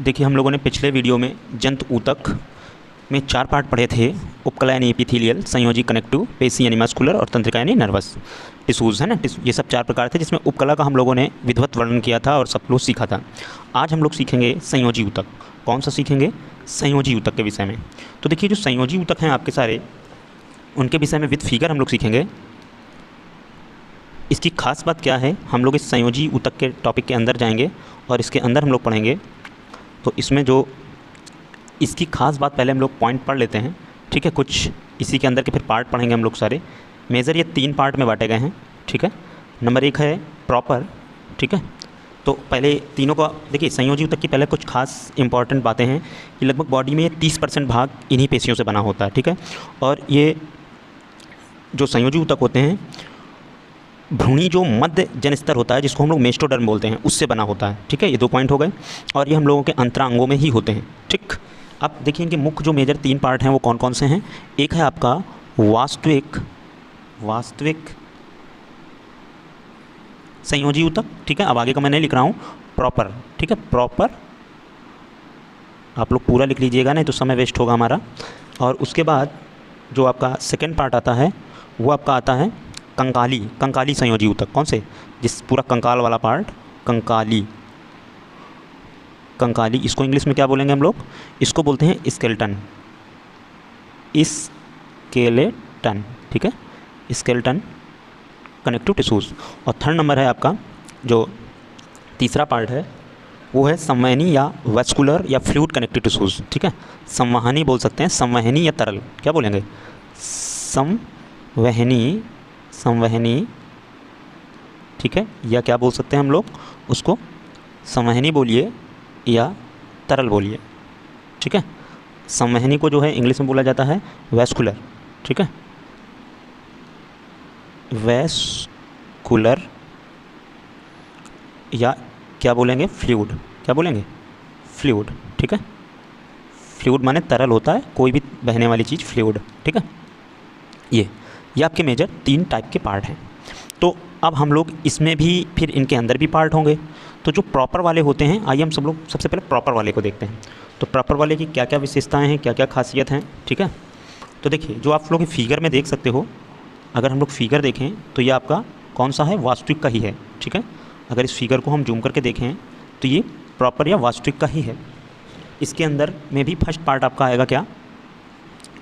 देखिए हम लोगों ने पिछले वीडियो में जंत ऊतक में 4 पार्ट पढ़े थे। उपकला यानी एपिथेलियल, संयोजी कनेक्टिव, पेशी यानी मस्कुलर और तंत्रिका यानी नर्वस टिश्यूज़ है ना। ये सब 4 प्रकार थे जिसमें उपकला का हम लोगों ने विधिवत वर्णन किया था और सब लोग सीखा था। आज हम लोग सीखेंगे संयोजी ऊतक। कौन सा सीखेंगे? संयोजी ऊतक के विषय में। तो देखिए जो संयोजी ऊतक हैं आपके सारे, उनके विषय में विद फिगर हम लोग सीखेंगे। इसकी खास बात क्या है, हम लोग इस संयोजी ऊतक के टॉपिक के अंदर जाएंगे और इसके अंदर हम लोग पढ़ेंगे। तो इसमें जो इसकी खास बात, पहले हम लोग पॉइंट पढ़ लेते हैं, ठीक है। कुछ इसी के अंदर के फिर पार्ट पढ़ेंगे हम लोग सारे। मेजर ये 3 पार्ट में बांटे गए हैं, ठीक है। नंबर 1 है प्रॉपर, ठीक है। तो पहले तीनों का देखिए, संयोजी ऊतक की पहले कुछ खास इंपॉर्टेंट बातें हैं कि लगभग बॉडी में 30% भाग इन्हीं पेशियों से बना होता है, ठीक है। और ये जो संयोजी ऊतक होते हैं, भ्रूणी जो मध्य जनस्तर होता है जिसको हम लोग मेस्टोडर्म बोलते हैं, उससे बना होता है, ठीक है। ये 2 पॉइंट हो गए। और ये हम लोगों के अंतरांगों में ही होते हैं, ठीक। अब देखिए इनके मुख्य जो मेजर 3 पार्ट हैं वो कौन कौन से हैं। एक है आपका वास्तविक संयोजी ऊतक, ठीक है। अब आगे का मैं नहीं लिख रहा हूँ, प्रॉपर, ठीक है। प्रॉपर आप लोग पूरा लिख लीजिएगा, नहीं तो समय वेस्ट होगा हमारा। और उसके बाद जो आपका सेकेंड पार्ट आता है वो आपका आता है कंकाली संयोजी ऊतक। कौन से? जिस पूरा कंकाल वाला पार्ट, कंकाली। इसको इंग्लिश में क्या बोलेंगे हम लोग? इसको बोलते हैं स्केलेटन, ठीक है। Skeleton connective tissues. और थर्ड नंबर है आपका, जो तीसरा पार्ट है वो है संवहनी या वैस्कुलर या फ्लूइड कनेक्टिव टिश्यूज़, ठीक है। संवहनी बोल सकते हैं, संवहनी या तरल, क्या बोलेंगे? संवहनी, ठीक है। या क्या बोल सकते हैं हम लोग उसको? संवहनी बोलिए या तरल बोलिए, ठीक है। संवहनी को जो है इंग्लिश में बोला जाता है वैस्कुलर, ठीक है। वैस्कुलर या क्या बोलेंगे? फ्लूइड। क्या बोलेंगे? फ्लूइड, ठीक है। फ्लूइड माने तरल होता है, कोई भी बहने वाली चीज़ फ्लूइड, ठीक है। ये आपके मेजर 3 टाइप के पार्ट हैं। तो अब हम लोग इसमें भी फिर इनके अंदर भी पार्ट होंगे। तो जो प्रॉपर वाले होते हैं, आइए हम सब लोग सबसे पहले प्रॉपर वाले को देखते हैं। तो प्रॉपर वाले की क्या क्या विशेषताएं हैं, क्या क्या खासियत हैं, ठीक है। तो देखिए जो आप लोग फिगर में देख सकते हो, अगर हम लोग फिगर देखें तो ये आपका कौन सा है? वास्तविक का ही है, ठीक है। अगर इस फिगर को हम जूम करके देखें तो ये प्रॉपर या वास्तविक का ही है। इसके अंदर में भी फर्स्ट पार्ट आपका आएगा क्या?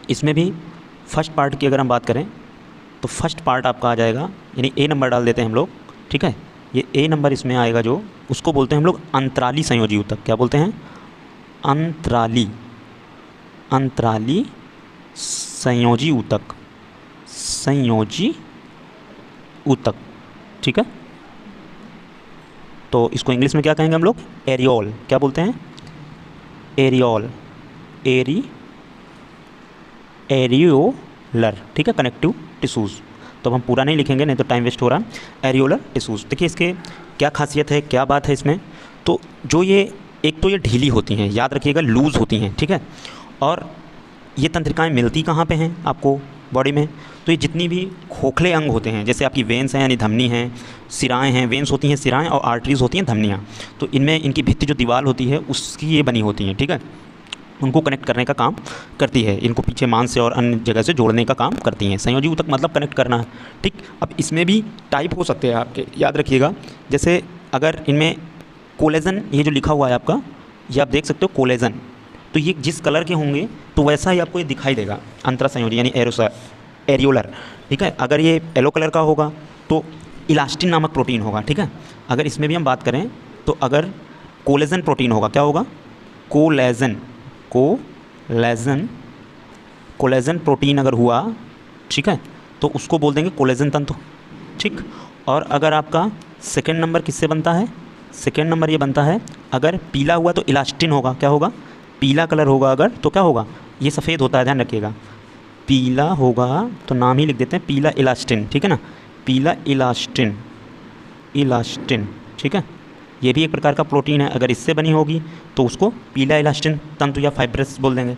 इसमें भी फर्स्ट पार्ट की अगर हम बात करें तो फर्स्ट पार्ट आपका आ जाएगा, यानी ए नंबर डाल देते हैं हम लोग, ठीक है। ये ए नंबर इसमें आएगा, जो उसको बोलते हैं हम लोग अंतराली संयोजी ऊतक। क्या बोलते हैं? अंतराली संयोजी ऊतक, ठीक है। तो इसको इंग्लिश में क्या कहेंगे हम लोग? एरियोल। क्या बोलते हैं? एरियोलर, ठीक है, कनेक्टिव टिश्यूज़। तो हम पूरा नहीं लिखेंगे, नहीं तो टाइम वेस्ट हो रहा। Areolar tissues. देखिए इसके क्या खासियत है, क्या बात है इसमें। तो जो ये एक तो ये ढीली होती हैं, याद रखिएगा, लूज़ होती हैं, ठीक है। और ये तंत्रिकाएं मिलती कहाँ पे हैं आपको बॉडी में? तो ये जितनी भी खोखले अंग होते हैं, जैसे आपकी वेन्स हैं यानी धमनी हैं, सिराएँ हैं, वेन्स होती हैं सिराएँ, और आर्टरीज़ होती हैं धमनियाँ। तो इनमें इनकी भित्ति जो दीवार होती है उसकी ये बनी होती हैं, ठीक है। उनको कनेक्ट करने का काम करती है, इनको पीछे मांस से और अन्य जगह से जोड़ने का काम करती हैं। संयोजी ऊतक मतलब कनेक्ट करना, ठीक। अब इसमें भी टाइप हो सकते हैं आपके, याद रखिएगा। जैसे अगर इनमें कोलेजन, ये जो लिखा हुआ है आपका, ये आप देख सकते हो कोलेजन, तो ये जिस कलर के होंगे तो वैसा ही आपको ये दिखाई देगा, अंतरा संयोजी यानी एरियोलर, ठीक है। अगर ये येलो कलर का होगा तो इलास्टिन नामक प्रोटीन होगा, ठीक है। अगर इसमें भी हम बात करें तो अगर कोलेजन प्रोटीन होगा, क्या होगा? कोलेजन प्रोटीन अगर हुआ, ठीक है, तो उसको बोल देंगे कोलेजन तंतु, ठीक। और अगर आपका सेकेंड नंबर किससे बनता है? सेकेंड नंबर ये बनता है, अगर पीला हुआ तो इलास्टिन होगा। क्या होगा? पीला कलर होगा अगर, तो क्या होगा? ये सफ़ेद होता है, ध्यान रखिएगा। पीला होगा तो नाम ही लिख देते हैं पीला इलास्टिन, ठीक है ना। पीला इलास्टिन, ठीक है। ये भी एक प्रकार का प्रोटीन है, अगर इससे बनी होगी तो उसको पीला इलास्टिन तंतु या फाइब्रस बोल देंगे।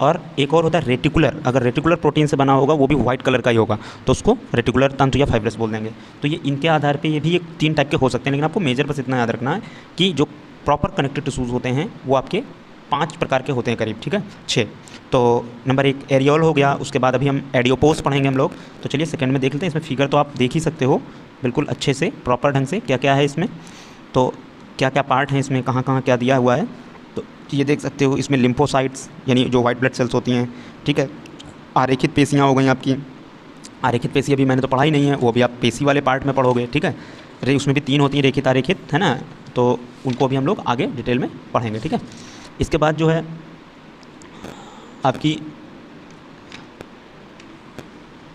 और एक और होता है रेटिकुलर, अगर रेटिकुलर प्रोटीन से बना होगा वो भी वाइट कलर का ही होगा तो उसको रेटिकुलर तंतु या फाइब्रस बोल देंगे। तो ये इनके आधार पे ये भी एक 3 टाइप के हो सकते हैं, लेकिन आपको मेजर बस इतना याद रखना है कि जो प्रॉपर कनेक्टिव टिश्यूज़ होते हैं वो आपके 5 प्रकार के होते हैं करीब, ठीक है, 6। तो नंबर 1 एरियोल हो गया, उसके बाद अभी हम एडियोपोस पढ़ेंगे हम लोग। तो चलिए सेकंड में देख लेते हैं। इसमें फिगर तो आप देख ही सकते हो बिल्कुल अच्छे से प्रॉपर ढंग से क्या क्या है इसमें, तो क्या क्या पार्ट हैं इसमें, कहाँ कहाँ क्या दिया हुआ है, तो ये देख सकते हो। इसमें लिम्फोसाइट्स यानी जो वाइट ब्लड सेल्स होती हैं, ठीक है, आरेखित पेशियाँ हो गई आपकी। आरेखित पेशी अभी मैंने तो पढ़ा ही नहीं है, वो भी आप पेशी वाले पार्ट में पढ़ोगे, ठीक है। अरे उसमें भी 3 होती हैं, रेखित आरेखित, है ना, तो उनको भी हम लोग आगे डिटेल में पढ़ेंगे, ठीक है। इसके बाद जो है आपकी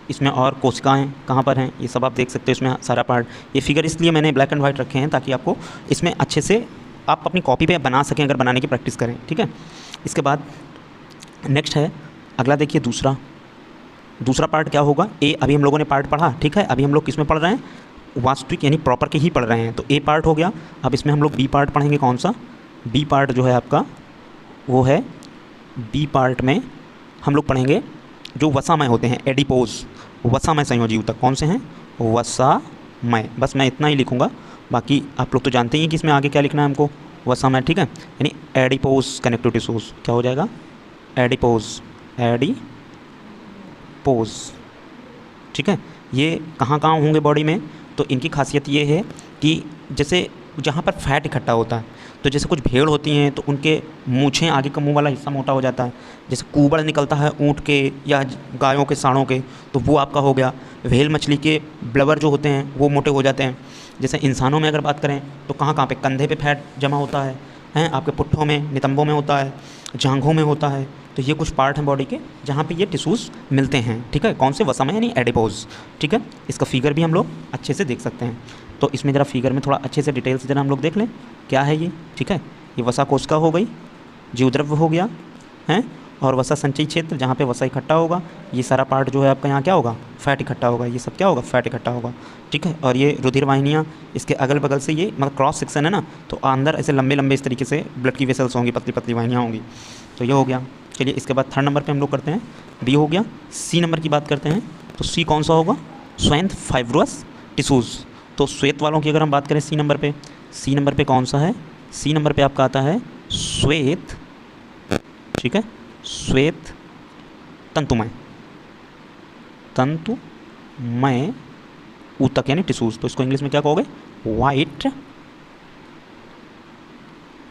इसमें और कोशिकाएँ कहाँ पर हैं ये सब आप देख सकते हो इसमें सारा पार्ट। ये फिगर इसलिए मैंने ब्लैक एंड वाइट रखे हैं ताकि आपको इसमें अच्छे से आप अपनी कॉपी पे बना सकें, अगर बनाने की प्रैक्टिस करें, ठीक है। इसके बाद नेक्स्ट है अगला, देखिए दूसरा पार्ट क्या होगा। ए अभी हम लोगों ने पार्ट पढ़ा, ठीक है। अभी हम लोग किस में पढ़ रहे हैं, वास्तविक यानी प्रॉपर के ही पढ़ रहे हैं। तो ए पार्ट हो गया। अब इसमें हम लोग बी पार्ट पढ़ेंगे। कौन सा? बी पार्ट जो है आपका वो है, बी पार्ट में हम लोग पढ़ेंगे जो वसामय होते हैं, एडिपोज, वसामय संयोजी ऊतक। कौन से हैं? वसामय। बस मैं इतना ही लिखूँगा, बाकी आप लोग तो जानते ही हैं कि इसमें आगे क्या लिखना है हमको, वसामय, ठीक है। यानी एडिपोज कनेक्टिव टिश्यूज क्या हो जाएगा, एडिपोज, एडिपोज, ठीक है। ये कहाँ कहाँ होंगे बॉडी में, तो इनकी खासियत ये है कि जैसे जहाँ पर फैट इकट्ठा होता है, तो जैसे कुछ भेड़ होती हैं तो उनके मूँछें, आगे का मुंह वाला हिस्सा मोटा हो जाता है। जैसे कूबड़ निकलता है ऊँट के या गायों के साँड़ों के, तो वो आपका हो गया। व्हेल मछली के ब्लबर जो होते हैं वो मोटे हो जाते हैं। जैसे इंसानों में अगर बात करें तो कहाँ कहाँ पे, कंधे पे फैट जमा होता है, आपके पुट्ठों में, नितंबों में होता है, जांघों में होता है। तो ये कुछ पार्ट हैं बॉडी के जहाँ पे ये टिश्यूज़ मिलते हैं, ठीक है। कौन से? वसामय यानी एडिपोज, ठीक है। इसका फिगर भी हम लोग अच्छे से देख सकते हैं। तो इसमें ज़रा फिगर में थोड़ा अच्छे से डिटेल से ज़रा हम लोग देख लें क्या है ये, ठीक है। ये वसा कोशिका हो गई, जीवद्रव्य हो गया है, और वसा संचयी क्षेत्र जहाँ पे वसा इकट्ठा होगा। ये सारा पार्ट जो है आपका यहाँ क्या होगा, फैट इकट्ठा होगा। ये सब क्या होगा, फैट इकट्ठा होगा, ठीक है। और ये रुधिर वाहिनियाँ, इसके अगल बगल से ये मतलब क्रॉस सेक्शन है ना, तो अंदर ऐसे लंबे लंबे इस तरीके से ब्लड की वेसल्स होंगी, पतली पतली वाहिनियाँ होंगी। तो ये हो गया। चलिए इसके बाद 3rd नंबर पे हम लोग करते हैं, बी हो गया। सी नंबर की बात करते हैं, तो सी कौन सा होगा, श्वेत फाइब्रस टिश्यूज़। तो श्वेत वालों की अगर हम बात करें सी नंबर पे कौन सा है, सी नंबर पे आपका आता है श्वेत, ठीक है, श्वेत तंतुमय ऊतक यानी टिश्यूज़। तो इसको इंग्लिश में क्या कहोगे, वाइट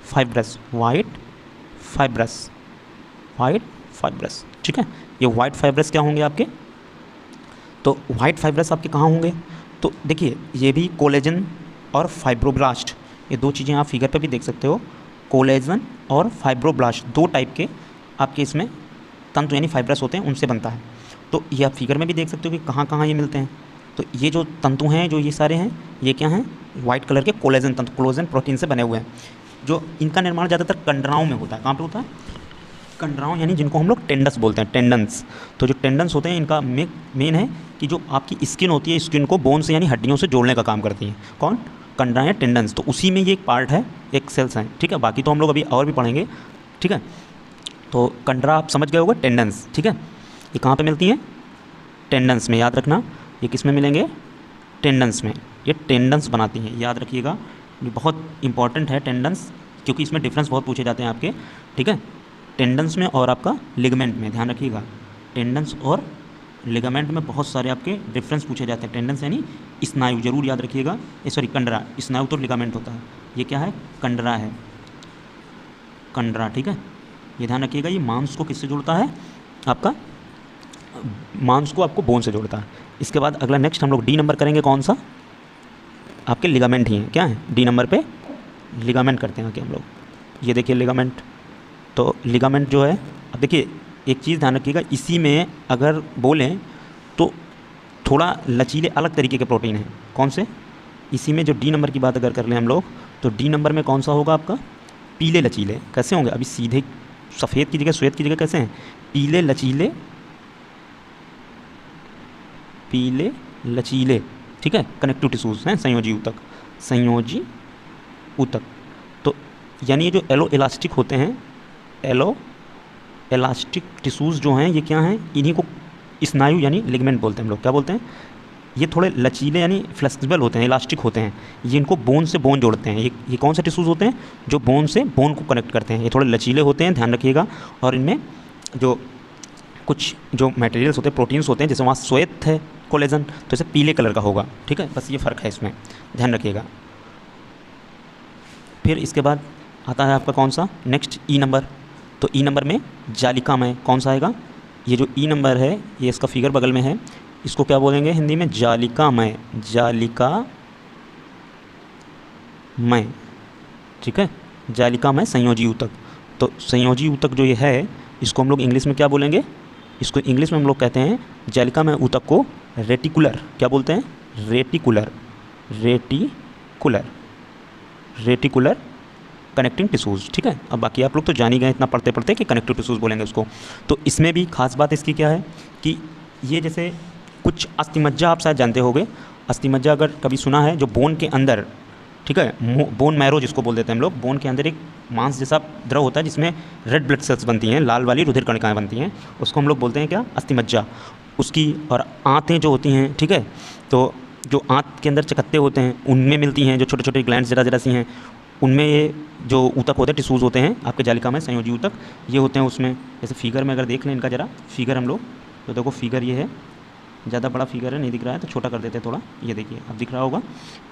फाइब्रस, ठीक है। ये वाइट फाइब्रस क्या होंगे आपके, तो वाइट फाइब्रस आपके कहाँ होंगे, तो देखिए ये भी कोलेजन और फाइब्रोब्लास्ट, ये 2 चीज़ें आप फिगर पे भी देख सकते हो। कोलेजन और फाइब्रोब्लास्ट 2 टाइप के आपके इसमें तंतु यानी फाइब्रस होते हैं, उनसे बनता है। तो ये आप फिगर में भी देख सकते हो कि कहाँ कहाँ ये मिलते हैं। तो ये जो तंतु हैं, जो ये सारे हैं, ये क्या हैं, वाइट कलर के कोलेजन तंतु, कोलेजन प्रोटीन से बने हुए हैं। जो इनका निर्माण ज़्यादातर कंडराओं में होता है। कहाँ पे होता है, कंडराओं, यानी जिनको हम लोग टेंडस बोलते हैं, टेंडन्स। तो जो टेंडन्स होते हैं, इनका मेन है कि जो आपकी स्किन होती है, स्किन को बोन से यानी हड्डियों से जोड़ने का काम करती है। कौन? कंडरा या टेंडन्स। तो उसी में ये एक पार्ट है, एक सेल्स हैं, ठीक है। बाकी तो हम लोग अभी और भी पढ़ेंगे, ठीक है। तो कंडरा आप समझ गए होगा, टेंडन्स, ठीक है। ये कहाँ पे मिलती हैं, टेंडन्स में, याद रखना। ये किस में मिलेंगे, टेंडन्स में। ये टेंडन्स बनाती हैं, याद रखिएगा, ये बहुत इंपॉर्टेंट है टेंडन्स, क्योंकि इसमें डिफरेंस बहुत पूछे जाते हैं आपके, ठीक है। टेंडन्स में और आपका लिगामेंट में, ध्यान रखिएगा, टेंडन्स और लिगामेंट में बहुत सारे आपके डिफरेंस पूछे जाते हैं। टेंडन्स यानी स्नायु, जरूर याद रखिएगा। सॉरी, कंडरा, स्नायु तो लिगामेंट होता है, ये क्या है, कंडरा है, कंडरा, ठीक है। ये ध्यान रखिएगा, ये मांस को किससे जोड़ता है, आपका मांस को आपको बोन से जोड़ता है। इसके बाद अगला नेक्स्ट हम लोग डी नंबर करेंगे, कौन सा, आपके लिगामेंट ही हैं, क्या है, डी नंबर पे लिगामेंट करते हैं आके हम लोग। ये देखिए लिगामेंट, तो लिगामेंट जो है, अब देखिए एक चीज़ ध्यान रखिएगा, इसी में अगर बोलें तो थोड़ा लचीले अलग तरीके के प्रोटीन हैं। कौन से? इसी में जो डी नंबर की बात अगर कर लें हम लोग, तो डी नंबर में कौन सा होगा आपका, पीले लचीले। कैसे होंगे, अभी सीधे सफ़ेद की जगह श्वेत की जगह कैसे हैं, पीले लचीले, ठीक है, कनेक्टिव टिश्यूज़ हैं, संयोजी ऊतक। तो यानी ये जो एलो इलास्टिक होते हैं, एलो इलास्टिक टिश्यूज़ जो हैं, ये क्या हैं, इन्हीं को स्नायु यानी लिगामेंट बोलते हैं हम लोग। क्या बोलते हैं, ये थोड़े लचीले यानी फ्लेक्सिबल होते हैं, इलास्टिक होते हैं, ये इनको बोन से बोन जोड़ते हैं। ये कौन से टिश्यूज़ होते हैं जो बोन से बोन को कनेक्ट करते हैं। ये थोड़े लचीले होते हैं, ध्यान रखिएगा। और इनमें जो कुछ जो मटेरियल्स होते हैं, प्रोटीन्स होते हैं, जैसे वहाँ श्वेत है कोलेजन, तो इसे पीले कलर का होगा, ठीक है, बस ये फ़र्क है इसमें, ध्यान रखिएगा। फिर इसके बाद आता है आपका कौन सा नेक्स्ट ई नंबर। तो ई नंबर में जालिकामय कौन सा आएगा? ये जो ई नंबर है, ये इसका फिगर बगल में है, इसको क्या बोलेंगे हिंदी में? जालिकामय, जालिकामय, ठीक है, जालिकामय संयोजी ऊतक। तो संयोजी ऊतक जो ये है, इसको हम लोग इंग्लिश में क्या बोलेंगे? इसको इंग्लिश में हम लोग कहते हैं जालिकामय ऊतक को रेटिकुलर, क्या बोलते हैं? Reticular, reticular, reticular connecting tissues, ठीक है। अब बाकी आप लोग तो जान ही गए इतना पढ़ते पढ़ते कि कनेक्टिव टिश्यूज़ बोलेंगे उसको। तो इसमें भी खास बात इसकी क्या है कि ये जैसे कुछ अस्थिमज्जा आप शायद जानते होंगे, अस्थिमज्जा अगर कभी सुना है, जो बोन के अंदर, ठीक है, बोन मैरो जिसको बोल देते हैं हम लोग, बोन के अंदर एक मांस जैसा द्रव होता है जिसमें रेड ब्लड सेल्स बनती हैं, लाल वाली रुधिर कणिकाएँ बनती हैं, उसको हम लोग बोलते हैं क्या? अस्थिमज्जा। उसकी और आंतें जो होती हैं, ठीक है, तो जो आंत के अंदर चकत्ते होते हैं उनमें मिलती हैं, जो छोटे छोटे ग्लैंड्स जरा जरा सी हैं, उनमें ये जो ऊतक होते हैं, टिश्यूज़ होते हैं आपके जालिकामय संयोजी ऊतक, ये होते हैं उसमें। जैसे फिगर में अगर देख लें इनका ज़रा फिगर हम लोग, तो देखो फिगर ये है, ज़्यादा बड़ा फिगर है, नहीं दिख रहा है तो छोटा कर देते हैं थोड़ा, ये देखिए अब दिख रहा होगा,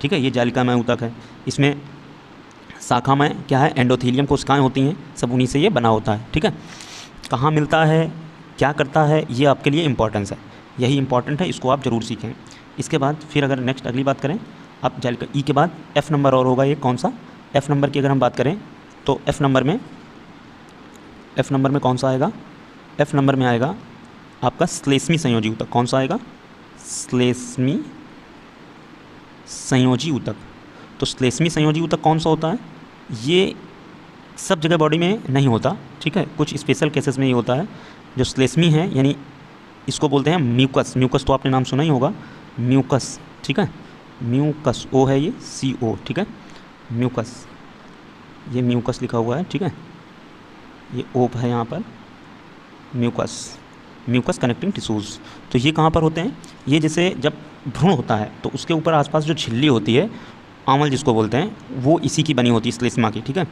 ठीक है। ये जालिकामय ऊतक है, इसमें शाखामय क्या है? एंडोथेलियम कोशिकाएं होती हैं, सब उन्हीं से ये बना होता है, ठीक है। कहाँ मिलता है, क्या करता है, ये आपके लिए इंपॉर्टेंस है, यही इंपॉर्टेंट है, इसको आप ज़रूर सीखें। इसके बाद फिर अगर नेक्स्ट अगली बात करें, अब जालिका ई के बाद एफ़ नंबर और होगा, ये कौन सा? एफ़ नंबर की अगर हम बात करें तो एफ़ नंबर में कौन सा आएगा? एफ़ नंबर में आएगा आपका श्लेष्मी संयोजी ऊतक। कौन सा आएगा? श्लेष्मी संयोजी ऊतक। तो श्लेष्मी संयोजी ऊतक कौन सा होता है? ये सब जगह बॉडी में नहीं होता, ठीक है, कुछ स्पेशल केसेस में ये होता है। जो श्लेष्मी है यानी इसको बोलते हैं म्यूकस, म्यूकस तो आपने नाम सुना ही होगा, म्यूकस, ठीक है, म्यूकस, ओ है ये, सी ओ, ठीक है, म्यूकस, ये म्यूकस लिखा हुआ है, ठीक है, ये ओप है यहाँ पर, म्यूकस, म्यूकस कनेक्टिंग टिश्यूज़। तो ये कहाँ पर होते हैं? ये जैसे जब भ्रूण होता है तो उसके ऊपर आसपास जो झिल्ली होती है, आंवल जिसको बोलते हैं, वो इसी की बनी होती है, श्लेष्मा की, ठीक है।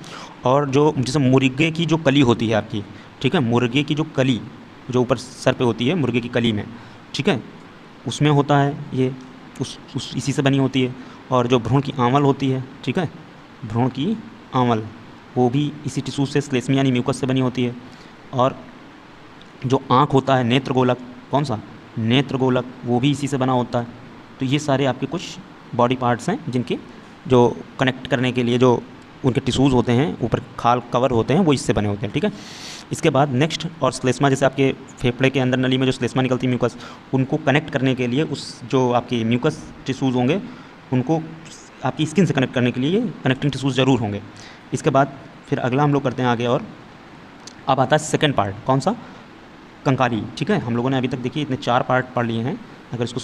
और जो जैसे मुर्गे की जो कली होती है आपकी, ठीक है, मुर्गे की जो कली जो ऊपर सर पे होती है मुर्गे की कली में, ठीक है, उसमें होता है ये, उस इसी से बनी होती है। और जो भ्रूण की आंवल होती है, ठीक है, भ्रूण की आंवल, वो भी इसी टिश्यू से, श्लेष्मी यानी म्यूकस से बनी होती है। और जो आँख होता है, नेत्रगोलक, कौन सा? नेत्रगोलक, वो भी इसी से बना होता है। तो ये सारे आपके कुछ बॉडी पार्ट्स हैं जिनके जो कनेक्ट करने के लिए जो उनके टिश्यूज़ होते हैं, ऊपर खाल कवर होते हैं, वो इससे बने होते हैं, ठीक है। इसके बाद नेक्स्ट, और श्लेष्मा जैसे आपके फेफड़े के अंदर नली में जो श्लेष्मा निकलती है म्यूकस, उनको कनेक्ट करने के लिए उस जो आपके म्यूकस टिश्यूज़ होंगे उनको आपकी स्किन से कनेक्ट करने के लिए कनेक्टिंग टिश्यूज़ ज़रूर होंगे। इसके बाद फिर अगला हम लोग करते हैं आगे, और अब आता है सेकेंड पार्ट, कौन सा? कंकाली, ठीक है। हम लोगों ने अभी तक देखिए इतने 4 पार्ट पढ़ लिए हैं, अगर इसको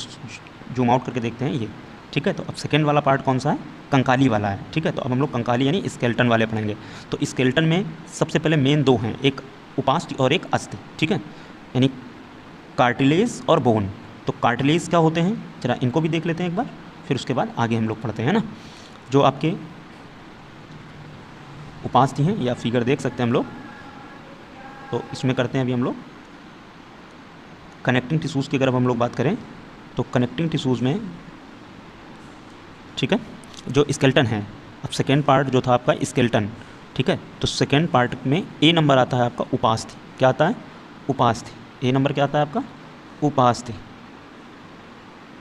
जूम आउट करके देखते हैं ये, ठीक है। तो अब सेकेंड वाला पार्ट कौन सा है? कंकाली वाला है, ठीक है। तो अब हम लोग कंकाली यानी स्केलेटन वाले पढ़ेंगे। तो स्केलेटन में सबसे पहले मेन 2 हैं, एक उपास्थि और एक अस्थि, ठीक है, यानी कार्टिलेज और बोन। तो कार्टिलेज क्या होते हैं, जरा इनको भी देख लेते हैं एक बार, फिर उसके बाद आगे हम लोग पढ़ते हैं ना। जो आपके उपास्थि हैं, या फिगर देख सकते हैं हम लोग, तो इसमें करते हैं अभी हम लोग कनेक्टिंग टिश्यूज़ की अगर हम लोग बात करें तो कनेक्टिंग टिश्यूज़ में, ठीक है, जो स्केलेटन है। अब सेकेंड पार्ट जो था आपका स्केलेटन, ठीक है, तो सेकेंड पार्ट में ए नंबर आता है आपका उपास्थि। क्या आता है? उपास्थि। ए नंबर क्या आता है आपका? उपास्थि।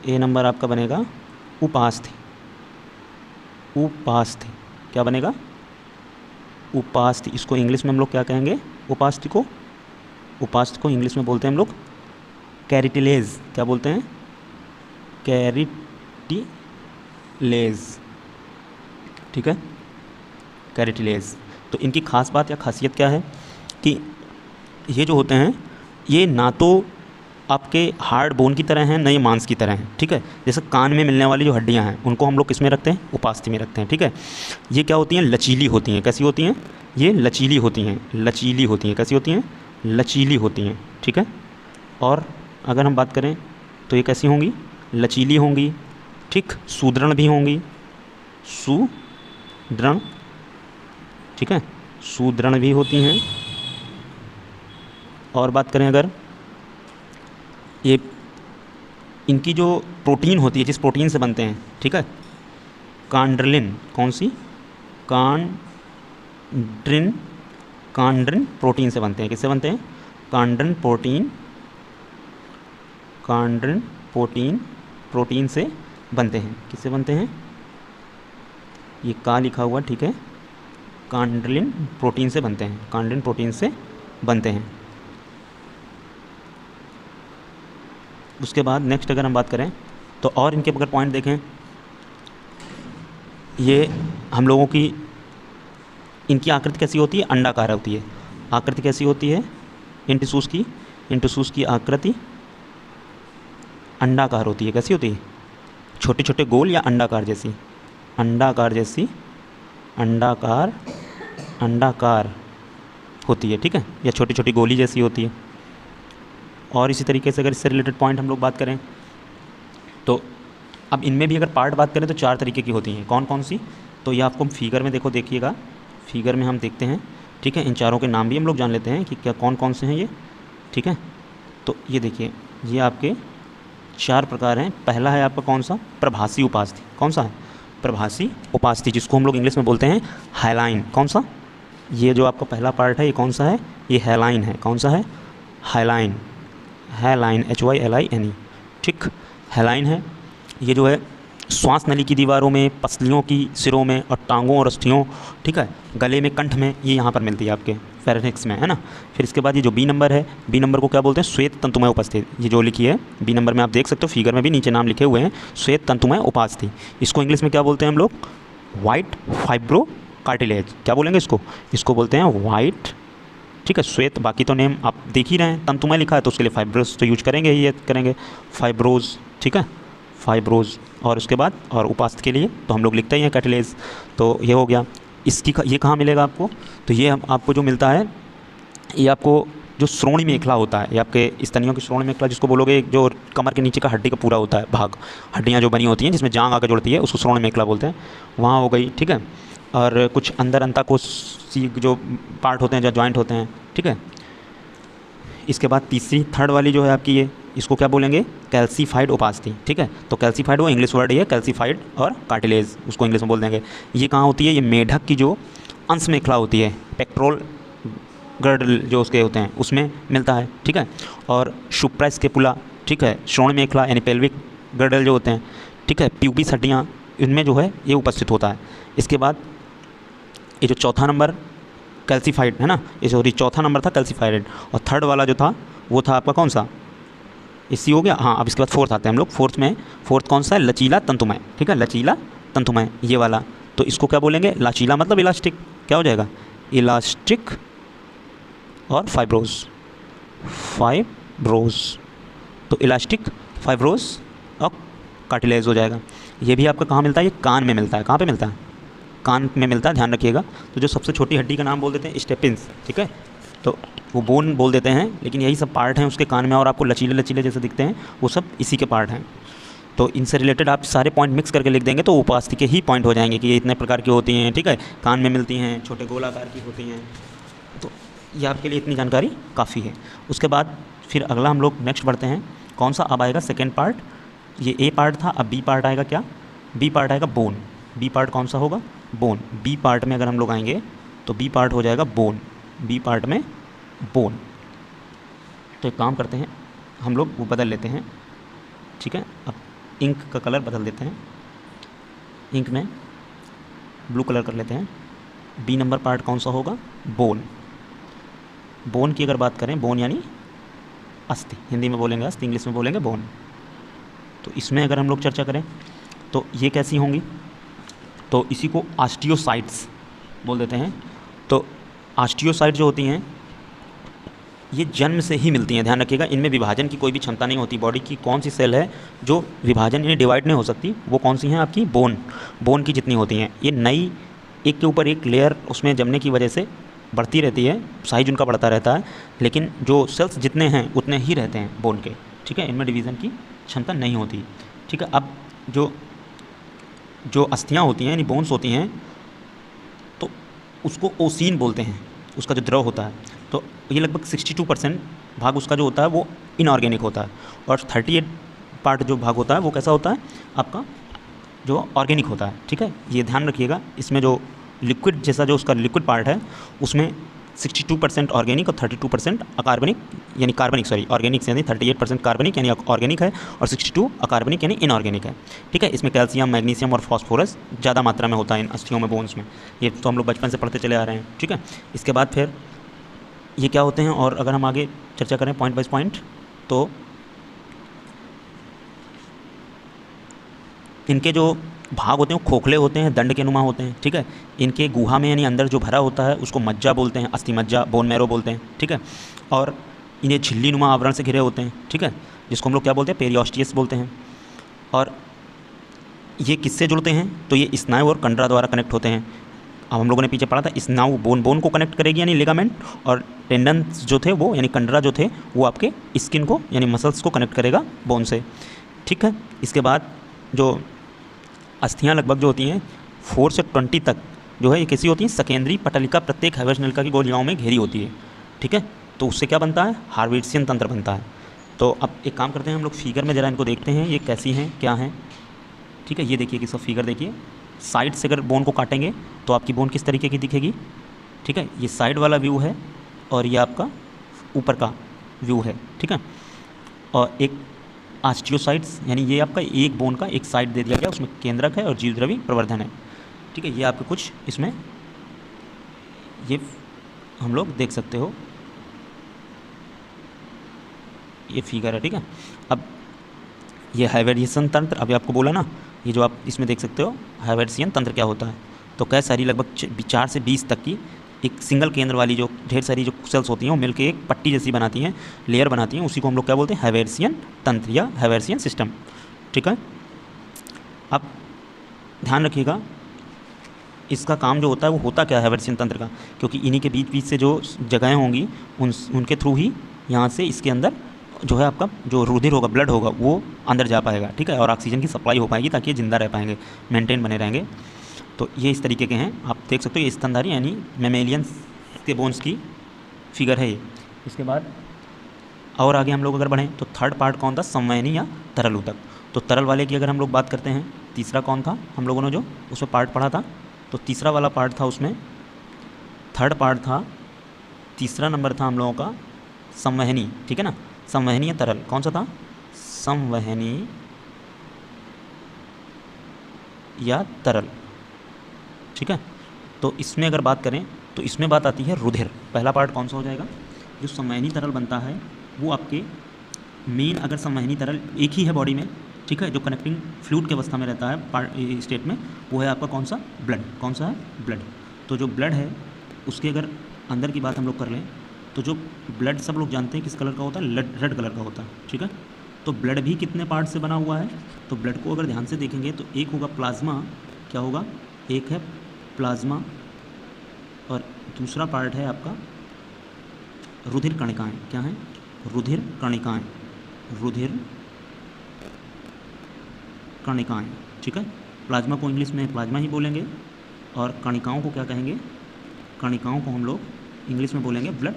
ए नंबर आपका बनेगा उपास्थि। उपास्थि क्या बनेगा? उपास्थि। इसको इंग्लिश में हम लोग क्या कहेंगे? उपास्थि को, उपास्थि को इंग्लिश में बोलते हैं हम लोग कैरिटिलेज। क्या बोलते हैं? कैरिटिलेज, ठीक है, कैरिटिलेज। तो इनकी खास बात या खासियत क्या है कि ये जो होते हैं ये ना तो आपके हार्ड बोन की तरह हैं, न ये मांस की तरह हैं, ठीक है। जैसे कान में मिलने वाली जो हड्डियां हैं उनको हम लोग किस में रखते हैं? उपास्थि में रखते हैं, ठीक है। ये क्या होती हैं? लचीली होती हैं। कैसी होती हैं? ये लचीली होती हैं। लचीली होती हैं। कैसी होती हैं? लचीली होती हैं, ठीक है। और अगर हम बात करें तो ये कैसी होंगी? लचीली होंगी, ठीक, सुदृढ़ भी होंगी, सुदृढ़, ठीक है, सुदृढ़ भी होती हैं। और बात करें अगर ये इनकी जो प्रोटीन होती है, जिस प्रोटीन से बनते हैं, ठीक है, कांड्रिलिन, कौन सी, कांड्रिन, कांड्रिन प्रोटीन से बनते हैं। किससे बनते हैं? कांड्रिन प्रोटीन, कांड्रिन प्रोटीन, प्रोटीन से बनते हैं। किससे बनते हैं? ये का लिखा हुआ, ठीक है, कांड्रिलिन प्रोटीन से बनते हैं, कांड्रिन प्रोटीन से बनते हैं। उसके बाद नेक्स्ट अगर हम बात करें तो और इनके अगर पॉइंट देखें, ये हम लोगों की इनकी आकृति कैसी होती है? अंडाकार होती है। आकृति कैसी होती है इन टिश्यूज़ की? इन टिश्यूज़ की आकृति अंडाकार होती है। कैसी होती है? छोटे छोटे गोल या अंडाकार जैसी, अंडाकार जैसी, अंडाकार, अंडाकार होती है, ठीक है, या छोटी छोटी गोली जैसी होती है। और इसी तरीके से अगर इससे रिलेटेड पॉइंट हम लोग बात करें तो अब इनमें भी अगर पार्ट बात करें तो 4 तरीके की होती हैं। कौन कौन सी? तो ये आपको फिगर में देखो, देखिएगा, फिगर में हम देखते हैं, ठीक है। इन चारों के नाम भी हम लोग जान लेते हैं कि क्या कौन कौन से हैं ये, ठीक है। तो ये देखिए, ये आपके 4 प्रकार हैं। पहला है आपका कौन सा? प्रभासी उपास्थि। कौन सा है? प्रभासी उपास्थि, जिसको हम लोग इंग्लिश में बोलते हैं हाइलाइन। कौन सा? ये जो आपका पहला पार्ट है ये कौन सा है? ये हाइलाइन है। कौन सा है? हाइलाइन, हाइलाइन, HYLINE, ठीक, हाइलाइन है। ये जो है श्वास नली की दीवारों में, पसलियों की सिरों में और टांगों और अस्थियों, ठीक है, गले में, कंठ में, ये यहाँ पर मिलती है आपके फेरेंक्स में, है ना। फिर इसके बाद ये जो बी नंबर है, बी नंबर को क्या बोलते हैं? श्वेत तंतुमय उपास्थि। ये जो लिखी है बी नंबर में आप देख सकते हो, फिगर में भी नीचे नाम लिखे हुए हैं, श्वेत तंतुमय उपास्थि। इसको इंग्लिश में क्या बोलते हैं हम लोग? White fibro cartilage. क्या बोलेंगे इसको? इसको बोलते हैं वाइट, ठीक है, श्वेत। बाकी तो नेम आप देख ही रहे हैं, तंतुमय लिखा है तो उसके लिए फाइब्रोस तो यूज करेंगे ही, ये करेंगे फाइब्रोज, ठीक है, फाइब्रोज। और उसके बाद और उपास्थि के लिए तो हम लोग लिखते ही हैं कार्टिलेज। तो ये हो गया। इसकी ये कहाँ मिलेगा आपको? तो ये आपको जो मिलता है, ये आपको जो श्रोणि मेखला होता है, ये आपके स्तनियों की श्रोणि मेखला जिसको बोलोगे, जो कमर के नीचे का हड्डी का पूरा होता है भाग, हड्डियाँ जो बनी होती हैं जिसमें जांग आकर जुड़ती है, उसको श्रोणि मेखला बोलते हैं, वहाँ हो गई, ठीक है। और कुछ अंदर अंतःकोशी जो पार्ट होते हैं, जो जॉइंट होते हैं, ठीक है। इसके बाद तीसरी, थर्ड वाली जो है आपकी, ये इसको क्या बोलेंगे? कैल्सीफाइड उपास्थि, ठीक है। तो कैल्सीफाइड वो इंग्लिश वर्ड ही है, कैल्सीफाइड, और कार्टिलेज उसको इंग्लिश में बोल देंगे। ये कहाँ होती है? ये मेढक की जो अंश मेखला होती है, पेक्टोरल गर्डल जो उसके होते हैं उसमें मिलता है, ठीक है। और सुप्रास्कैपुला, ठीक है, श्रोण मेखला यानी पेल्विक गर्डल जो होते हैं, ठीक है, प्यूबिस हड्डियाँ, इनमें जो है ये उपस्थित होता है। इसके बाद ये जो चौथा नंबर कैल्सीफाइड है ना, ये सॉरी चौथा नंबर था कैल्सीफाइड, और थर्ड वाला जो था वो था आपका कौन सा? इसी हो गया, हाँ। अब इसके बाद फोर्थ आते हैं हम लोग। फोर्थ में, फोर्थ कौन सा है? लचीला तंतुमय, ठीक है, लचीला तंतुमय, ये वाला। तो इसको क्या बोलेंगे? लचीला मतलब इलास्टिक, क्या हो जाएगा? इलास्टिक, और फाइब्रोज, फाइब्रोज, तो इलास्टिक, फाइब्रोज और कार्टिलेज हो जाएगा। ये भी आपका कहाँ मिलता है? ये कान में मिलता है। कहाँ पे मिलता है? कान में मिलता है, ध्यान रखिएगा। तो जो सबसे छोटी हड्डी का नाम बोल देते हैं स्टेपिंस, ठीक है, तो वो बोन बोल देते हैं, लेकिन यही सब पार्ट हैं उसके कान में, और आपको लचीले लचीले जैसे दिखते हैं वो सब इसी के पार्ट हैं। तो इनसे रिलेटेड आप सारे पॉइंट मिक्स करके लिख देंगे तो उपास्थि के ही पॉइंट हो जाएंगे कि ये इतने प्रकार की होती हैं, ठीक है, कान में मिलती हैं, छोटे गोलाकार की होती हैं। तो ये आपके लिए इतनी जानकारी काफ़ी है। उसके बाद फिर अगला हम लोग नेक्स्ट बढ़ते हैं। कौन सा अब आएगा? Second part. ये ए पार्ट था, अब बी पार्ट आएगा। क्या? बी पार्ट आएगा बोन। बी पार्ट कौन सा होगा? बोन। बी पार्ट में अगर हम लोग आएंगे तो बी पार्ट हो जाएगा बोन। बी पार्ट में बोन। तो एक काम करते हैं, हम लोग वो बदल लेते हैं, ठीक है। अब इंक का कलर बदल देते हैं, इंक में ब्लू कलर कर लेते हैं। बी नंबर पार्ट कौन सा होगा? बोन। बोन की अगर बात करें, बोन यानी अस्थि, हिंदी में बोलेंगे अस्थि, इंग्लिश में बोलेंगे बोन। तो इसमें अगर हम लोग चर्चा करें तो ये कैसी होंगी? तो इसी को ऑस्टियोसाइट्स बोल देते हैं। तो ऑस्टियोसाइट जो होती हैं ये जन्म से ही मिलती हैं, ध्यान रखिएगा। इनमें विभाजन की कोई भी क्षमता नहीं होती। बॉडी की कौन सी सेल है जो विभाजन यानी डिवाइड नहीं हो सकती? वो कौन सी हैं? आपकी बोन। बोन की जितनी होती हैं, ये नई एक के ऊपर एक लेयर उसमें जमने की वजह से बढ़ती रहती है, साइज उनका बढ़ता रहता है, लेकिन जो सेल्स जितने हैं उतने ही रहते हैं बोन के, ठीक है। इनमें डिवीज़न की क्षमता नहीं होती। ठीक है। अब जो जो अस्थियाँ होती हैं यानी बोन्स होती हैं, तो उसको ओसीन बोलते हैं, उसका जो द्रव होता है। तो ये लगभग 62% भाग उसका जो होता है वो इनऑर्गेनिक होता है, और 38 पार्ट जो भाग होता है वो कैसा होता है आपका, जो ऑर्गेनिक होता है। ठीक है, ये ध्यान रखिएगा। इसमें जो लिक्विड जैसा जो उसका लिक्विड पार्ट है उसमें 62% ऑर्गेनिक और 32% अकार्बनिक यानी कार्बनिक, सॉरी ऑर्गेनिक से यानी 38% कार्बनिक यानी ऑर्गेनिक है, और 62 अकार्बनिक यानी इनऑर्गेनिक है। ठीक है, इसमें कैल्शियम, मैग्नीशियम और फास्फोरस ज़्यादा मात्रा में होता है इन अस्थियों में, बोन्स में। ये तो हम लोग बचपन से पढ़ते चले आ रहे हैं। ठीक है, इसके बाद फिर ये क्या होते हैं, और अगर हम आगे चर्चा करें पॉइंट बाय पॉइंट, तो इनके जो भाग होते हैं वो खोखले होते हैं, दंड के नुमा होते हैं। ठीक है, इनके गुहा में यानी अंदर जो भरा होता है उसको मज्जा बोलते हैं, अस्थि मज्जा, बोन मैरो बोलते हैं। ठीक है, और इन्हें झिल्ली नुमा आवरण से घिरे होते हैं। ठीक है, जिसको हम लोग क्या बोलते हैं, पेरियोस्टियस बोलते हैं। और ये किससे जुड़ते हैं, तो ये स्नायु और कंडरा द्वारा कनेक्ट होते हैं। अब हम लोगों ने पीछे पढ़ा था, स्नायु बोन को कनेक्ट करेगी यानी लिगामेंट, और टेंडन्स जो थे वो यानी कंडरा जो थे वो आपके स्किन को यानी मसल्स को कनेक्ट करेगा बोन से। ठीक है, इसके बाद जो अस्थियाँ लगभग जो होती हैं 4 से 20 तक जो है ये कैसी होती हैं, सकेंद्री पटलिका प्रत्येक हैवेस नलिका की गोलियाओं में घेरी होती है। ठीक है, तो उससे क्या बनता है, हार्विट्सियन तंत्र बनता है। तो अब एक काम करते हैं हम लोग, फिगर में ज़रा इनको देखते हैं ये कैसी हैं क्या हैं। ठीक है, ये देखिए कि सब फिगर देखिए, साइड से अगर बोन को काटेंगे तो आपकी बोन किस तरीके की दिखेगी। ठीक है, ये साइड वाला व्यू है और ये आपका ऊपर का व्यू है। ठीक है, और एक ऑस्टियोसाइट्स यानी ये आपका एक बोन का एक साइड दे दिया गया, उसमें केंद्रक है और जीवद्रवी प्रवर्धन है। ठीक है, ये आपके कुछ इसमें ये हम लोग देख सकते हो, ये फिगर है। ठीक है, अब ये हाइवेरिएशन तंत्र, अभी आपको बोला ना, ये जो आप इसमें देख सकते हो हाइवेरिएशन तंत्र क्या होता है। तो कई सारी लगभग 4 से 20 तक की एक सिंगल केंद्र वाली जो ढेर सारी जो सेल्स होती हैं वो मिलकर एक पट्टी जैसी बनाती हैं, लेयर बनाती हैं, उसी को हम लोग क्या बोलते हैं, हाइवेरिएशन तंत्र या हाइवेरिएशन सिस्टम। ठीक है, अब ध्यान रखिएगा इसका काम जो होता है वो होता क्या है हाइवेरिएशन तंत्र का, क्योंकि इन्हीं के बीच बीच से जो जगहें होंगी उनके थ्रू ही यहाँ से इसके अंदर जो है आपका जो रुधिर होगा, ब्लड होगा, वो अंदर जा पाएगा। ठीक है, और ऑक्सीजन की सप्लाई हो पाएगी ताकि ये जिंदा रह पाएंगे, मेंटेन बने रहेंगे। तो ये इस तरीके के हैं, आप देख सकते हो, ये स्तनधारी यानी मेमेलियंस के बोन्स की फिगर है ये। इसके बाद और आगे हम लोग अगर बढ़ें तो थर्ड पार्ट कौन था, संवहनी या तरल ऊतक। तो तरल वाले की अगर हम लोग बात करते हैं, तीसरा कौन था हम लोगों ने जो उसमें पार्ट पढ़ा था, तो तीसरा वाला पार्ट था उसमें, थर्ड पार्ट था, तीसरा नंबर था हम लोगों का संवहनी। ठीक है ना, संवहनी या तरल कौन सा था, संवहनी या तरल। ठीक है, तो इसमें अगर बात करें तो इसमें बात आती है रुधिर। पहला पार्ट कौन सा हो जाएगा, जो संवहनी तरल बनता है वो आपके मेन, अगर संवहनी तरल एक ही है बॉडी में, ठीक है, जो कनेक्टिंग फ्लूइड की अवस्था में रहता है स्टेट में, वो है आपका कौन सा, ब्लड। कौन सा है, ब्लड। तो जो ब्लड है उसके अगर अंदर की बात हम लोग कर लें तो जो ब्लड सब लोग जानते हैं किस कलर का होता है, रेड कलर का होता है। ठीक है, तो ब्लड भी कितने पार्ट से बना हुआ है, तो ब्लड को अगर ध्यान से देखेंगे तो एक होगा प्लाज्मा, क्या होगा, एक है प्लाज्मा, और दूसरा पार्ट है आपका रुधिर कणिकाएँ। क्या है, रुधिर कणिकाएँ, रुधिर कणिकाएँ। ठीक है, प्लाज्मा को इंग्लिश में प्लाज्मा ही बोलेंगे, और कणिकाओं को क्या कहेंगे, कणिकाओं को हम लोग इंग्लिश में बोलेंगे ब्लड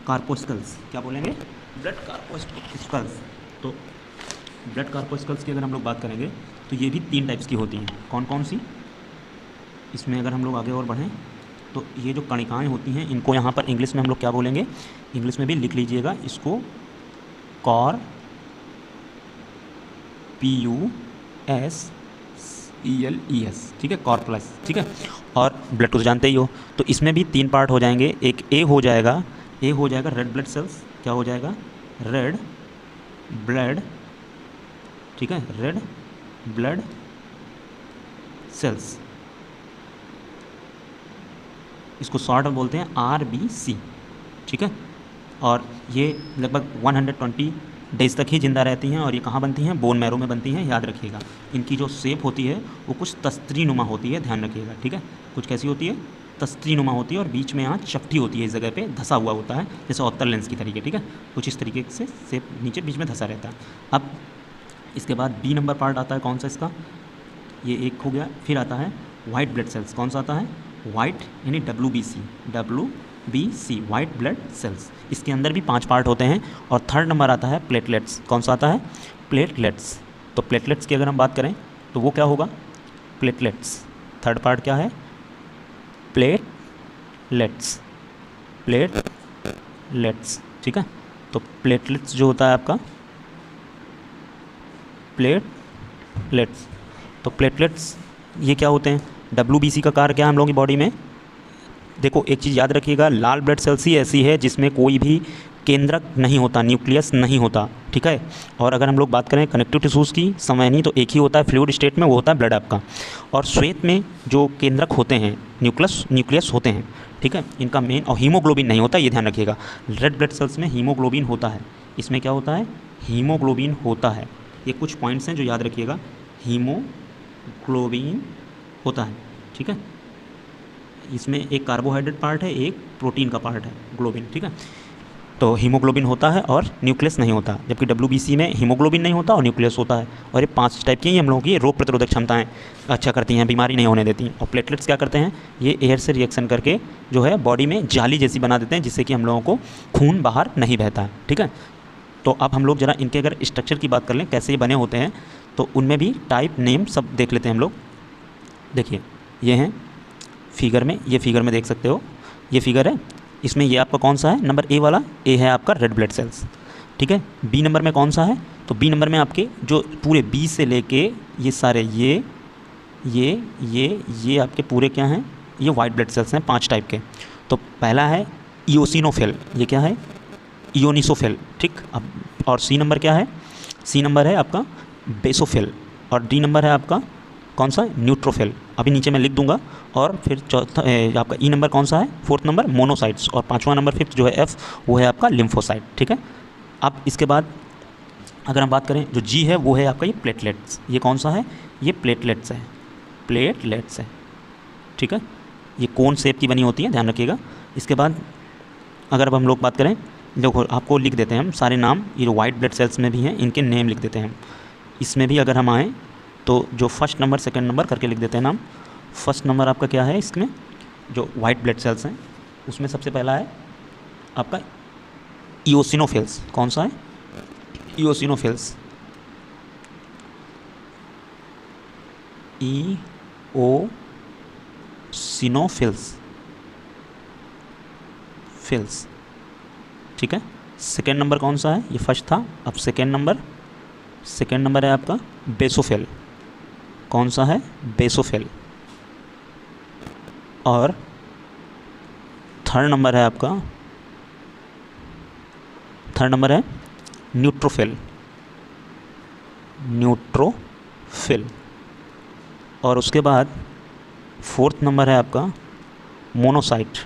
कार्पोस्कल्स। क्या बोलेंगे, ब्लड कार्पोस्कल्स। तो ब्लड कार्पोस्कल्स की अगर हम लोग बात करेंगे तो ये भी 3 टाइप्स की होती हैं। कौन कौन सी, इसमें अगर हम लोग आगे और बढ़ें तो ये जो कणिकाएँ होती हैं इनको यहाँ पर इंग्लिश में हम लोग क्या बोलेंगे, इंग्लिश में भी लिख लीजिएगा इसको, कॉर, PUSELES। ठीक है, कॉर्पलस। ठीक है, और ब्लड तो जानते ही हो, तो इसमें भी 3 पार्ट हो जाएंगे। एक ए हो जाएगा रेड ब्लड सेल्स। क्या हो जाएगा, रेड ब्लड, ठीक है, रेड ब्लड सेल्स, इसको शॉर्ट में बोलते हैं RBC। ठीक है, और ये लगभग 120 डेज तक ही जिंदा रहती हैं, और ये कहाँ बनती हैं, बोन मैरो में बनती हैं। याद रखिएगा इनकी जो शेप होती है वो कुछ तस्त्रीनुमा होती है, ध्यान रखिएगा। ठीक है, कुछ कैसी होती है, तस्त्रीनुमा होती है, और बीच में यहाँ चपटी होती है, इस जगह पे धसा हुआ होता है, जैसे ऑप्टल लेंस की तरीके। ठीक है, कुछ इस तरीके से शेप नीचे बीच में धसा रहता है। अब इसके बाद बी नंबर पार्ट आता है कौन सा इसका, ये एक हो गया। फिर आता है वाइट ब्लड सेल्स, कौन सा आता है, वाइट यानी WBC वाइट ब्लड सेल्स। इसके अंदर भी 5 पार्ट होते हैं। और थर्ड नंबर आता है प्लेटलेट्स, कौन सा आता है, प्लेटलेट्स। तो प्लेटलेट्स की अगर हम बात करें तो वो क्या होगा, प्लेटलेट्स। थर्ड पार्ट क्या है, प्लेटलेट्स, प्लेटलेट्स, ठीक है। तो प्लेटलेट्स जो होता है आपका, प्लेटलेट्स, तो प्लेटलेट्स ये क्या होते हैं, WBC का कार्य क्या है हम लोगों की बॉडी में। देखो एक चीज़ याद रखिएगा, लाल ब्लड सेल्स ही ऐसी है जिसमें कोई भी केंद्रक नहीं होता, न्यूक्लियस नहीं होता, ठीक है। और अगर हम लोग बात करें कनेक्टिव टिश्यूज़ की, संवहनी, तो एक ही होता है फ्लूइड स्टेट में, वो होता है ब्लड आपका। और श्वेत में जो केंद्रक होते हैं, न्यूक्लियस होते हैं, ठीक है, इनका मेन, और हीमोग्लोबिन नहीं होता, ये ध्यान रखिएगा। रेड ब्लड सेल्स में हीमोग्लोबिन होता है, इसमें क्या होता है, हीमोग्लोबिन होता है। ये कुछ पॉइंट्स हैं जो याद रखिएगा, हीमोग्लोबिन होता है, ठीक है। इसमें एक कार्बोहाइड्रेट पार्ट है, एक प्रोटीन का पार्ट है, ग्लोबिन, ठीक है। तो हीमोग्लोबिन होता है और न्यूक्लियस नहीं होता, जबकि WBC में हीमोग्लोबिन नहीं होता और न्यूक्लियस होता है। और ये 5 टाइप की हम लोगों की रोग प्रतिरोधक क्षमताएं अच्छा करती हैं, बीमारी नहीं होने देती। और प्लेटलेट्स क्या करते हैं, ये एयर से रिएक्शन करके जो है बॉडी में जाली जैसी बना देते हैं, जिससे कि हम लोगों को खून बाहर नहीं बहता है, ठीक है। तो अब हम लोग ज़रा इनके अगर स्ट्रक्चर की बात कर लें, कैसे ये बने होते हैं, तो उनमें भी टाइप, नेम सब देख लेते हैं हम लोग। देखिए ये हैं फिगर में, ये फिगर में देख सकते हो, ये फिगर है, इसमें ये आपका कौन सा है, नंबर ए वाला, ए है आपका रेड ब्लड सेल्स, ठीक है। बी नंबर में कौन सा है, तो बी नंबर में आपके जो पूरे बी से लेके ये सारे ये आपके पूरे क्या हैं, ये वाइट ब्लड सेल्स हैं 5 टाइप के। तो पहला है इओसिनोफिल, ये क्या है, इयोनिसोफिल, ठीक। अब और सी नंबर क्या है, सी नंबर है आपका बेसोफिल, और डी नंबर है आपका कौन सा, न्यूट्रोफिल। अभी नीचे मैं लिख दूंगा। और फिर चौथा आपका ई नंबर कौन सा है, 4th नंबर मोनोसाइट्स, और 5वां नंबर 5th जो है एफ, वो है आपका लिम्फोसाइट, ठीक है। अब इसके बाद अगर हम बात करें, जो जी है वो है आपका ये प्लेटलेट्स, ये कौन सा है, ये प्लेटलेट्स है, प्लेटलेट्स है, ठीक है। ये कोन शेप की बनी होती है, ध्यान रखिएगा। इसके बाद अगर अब हम लोग बात करें, देखो आपको लिख देते हैं हम सारे नाम, ये जो वाइट ब्लड सेल्स में भी हैं इनके नेम लिख देते हैं हम। इसमें भी अगर हम आएँ तो जो फर्स्ट नंबर सेकंड नंबर करके लिख देते हैं नाम। फर्स्ट नंबर आपका क्या है, इसमें जो वाइट ब्लड सेल्स हैं उसमें सबसे पहला है आपका इओसिनोफिल्स, कौन सा है, इओसिनोफिल्स, फिल्स, ठीक है। सेकेंड नंबर कौन सा है, ये फर्स्ट था, अब सेकेंड नंबर है आपका बेसोफिल, कौन सा है, बेसोफिल। और थर्ड नंबर है आपका, थर्ड नंबर है न्यूट्रोफिल, और उसके बाद 4th नंबर है आपका मोनोसाइट,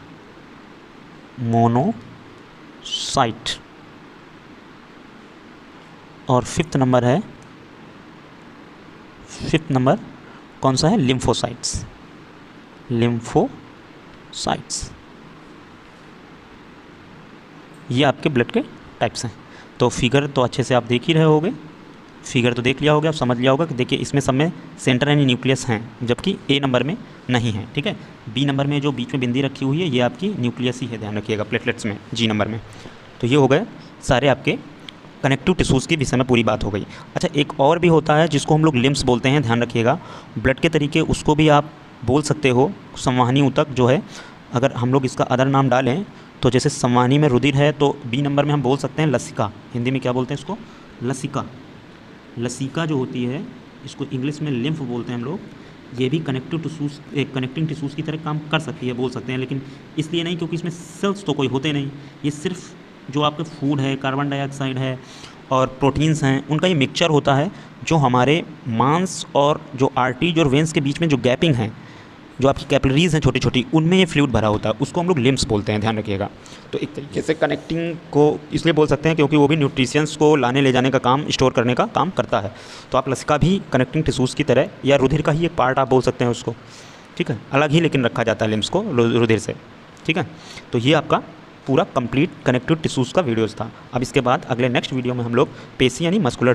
और 5th नंबर कौन सा है, लिम्फोसाइट्स। ये आपके ब्लड के टाइप्स हैं। तो फिगर तो अच्छे से आप देख ही रहे होगे, फिगर तो देख लिया होगा, आप समझ लिया होगा कि देखिए इसमें सब में सेंटर यानी न्यूक्लियस हैं, जबकि ए नंबर में नहीं है, ठीक है। बी नंबर में जो बीच में बिंदी रखी हुई है ये आपकी न्यूक्लियस ही है, ध्यान रखिएगा, प्लेटलेट्स में जी नंबर में। तो ये हो गए सारे आपके कनेक्टिव टिश्यूज़ की विषय में पूरी बात हो गई। अच्छा, एक और भी होता है जिसको हम लोग लिम्स बोलते हैं, ध्यान रखिएगा, ब्लड के तरीके उसको भी आप बोल सकते हो, संवहनी ऊतक जो है, अगर हम लोग इसका अदर नाम डालें तो जैसे संवहनी में रुधिर है तो बी नंबर में हम बोल सकते हैं लसिका, हिंदी में क्या बोलते हैं इसको, लसिका। लसिका जो होती है इसको इंग्लिश में लिम्फ बोलते हैं हम लोग। ये भी कनेक्टिंग टिश्यूज़ की तरह काम कर सकती है, बोल सकते हैं, लेकिन इसलिए नहीं क्योंकि इसमें सेल्स तो कोई होते नहीं, ये सिर्फ जो आपके फूड है, कार्बन डाइऑक्साइड है और प्रोटीन्स हैं, उनका ये मिक्सचर होता है जो हमारे मांस और जो आर्टरीज और वेंस के बीच में जो गैपिंग है, जो आपकी कैपिलरीज हैं छोटी छोटी, उनमें ये फ्लूइड भरा होता है, उसको हम लोग लिम्स बोलते हैं, ध्यान रखिएगा। तो एक तरीके से कनेक्टिंग को इसलिए बोल सकते हैं क्योंकि वो भी न्यूट्रिशंस को लाने ले जाने का काम, स्टोर करने का काम करता है। तो आप लसिका भी कनेक्टिंग टिश्यूज़ की तरह या रुधिर का ही एक पार्ट आप बोल सकते हैं उसको, ठीक है, अलग ही लेकिन रखा जाता है लिम्स को रुधिर से, ठीक है। तो ये आपका पूरा कंप्लीट कनेक्टिव टिश्यूज़ का वीडियोज़ था। अब इसके बाद अगले नेक्स्ट वीडियो में हम लोग पेशी यानी मस्कुलर